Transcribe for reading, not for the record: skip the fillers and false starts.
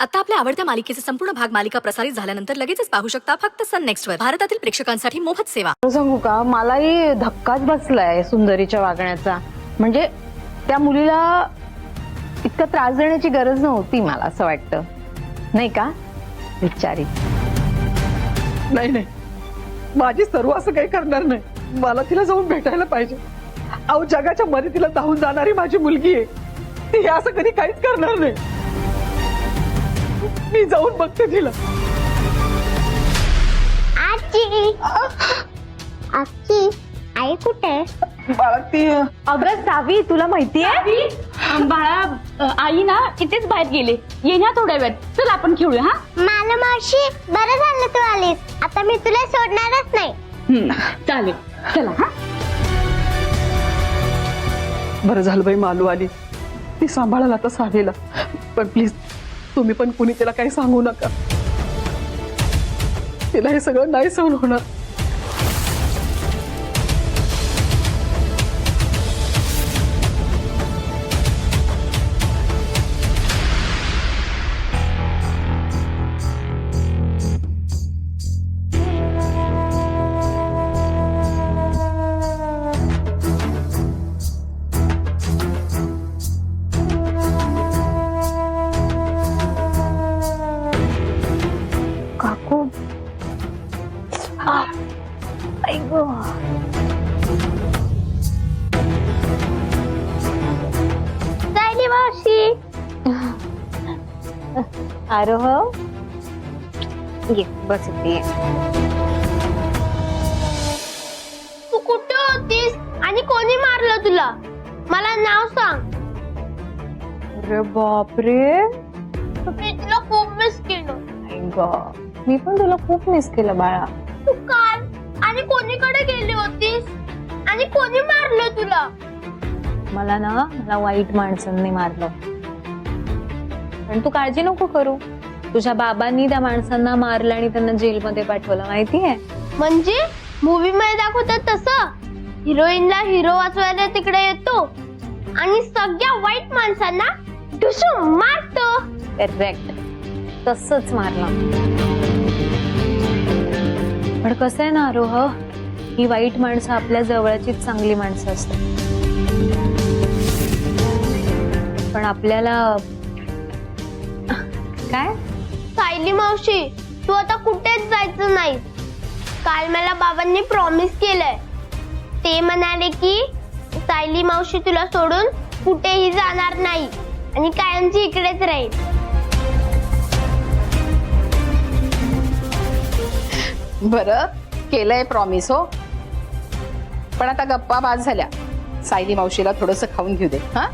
आता आपल्या आवडत्या मालिकेचे संपूर्ण भाग मालिका प्रसारित झाल्यानंतर लगेचच पाहू शकता फक्त सन नेक्स्ट वर. भारतातील प्रेक्षकांसाठी मोफत सेवा. सांगू का, मलाही धक्काच बसलाय सुंदरीच्या वागण्याचा. म्हणजे त्या मुलीला इतका त्रास देण्याची गरज नव्हती, मला असं वाटतं, नाही का? विचारी नाही नाही, माझी सर्व असं काही करणार नाही. मला तिला जाऊन भेटायला पाहिजे. अहो, जगाच्या मध्ये तिला धावून जाणारी माझी मुलगी आहे. ती असं कधी काहीच करणार नाही. मी जाऊन बघते तिला. आजी आजी आई कुठे? बाळा, ती अगं सावी, तुला माहितीये बाळा, आई ना इथेच बाहेर गेले. ये ना थोड्या वेळात. चल आपण खेळूया. हा मला मावशी, बरं झालं तू आलीस. आता मी तुला सोडणारच नाही. चालेल, चला. हा बरं झालं बाई, मालू आली. ती सांभाळाल आता सावेला. पण प्लीज तुम्ही पण कुणी तिला काही सांगू नका. तिला हे सगळं नाही सहन होणार. काकू, जायली मावशी. आरोह, ये बस इथे ये. तू कुठे होतीस आणि कोणी मारलं तुला? मला नाव सांग. अरे बापरे, मी तुला खूप मिस केलं. मी पण तुला खूप मिस केलं बाळा. तू काल आणि कोणीकडे गेली होतीस आणि कोणी मारलं तुला? मला वाईट माणसांनी मारलं. पण तू काळजी नको करू, तुझ्या बाबांनी त्या माणसांना मारलं आणि त्यांना जेलमध्ये पाठवलं, माहितीये? म्हणजे मूवी मध्ये दाखवतात तसं हिरोईनला हिरो वाचवायला तिकडे येतो आणि सगळ्या वाईट माणसांना ढुसून मारतो. करेक्ट, तसंच मारलं. पण कसं आहे ना आरोह, ही वाईट माणसं आपल्या जवळचीच चांगली माणसं असतात. पण आपल्याला काय? सायली मावशी, तू आता कुठेच जायचं नाही. काल मला बाबांनी प्रॉमिस केलंय. ते म्हणाले की सायली मावशी तुला सोडून कुठेही जाणार नाही आणि कायमची इकडेच राहील. बरं केलंय प्रॉमिस, हो. पण आता गप्पा बाद झाल्या. सायली मावशीला थोडंसं खाऊन घेऊ दे. हा,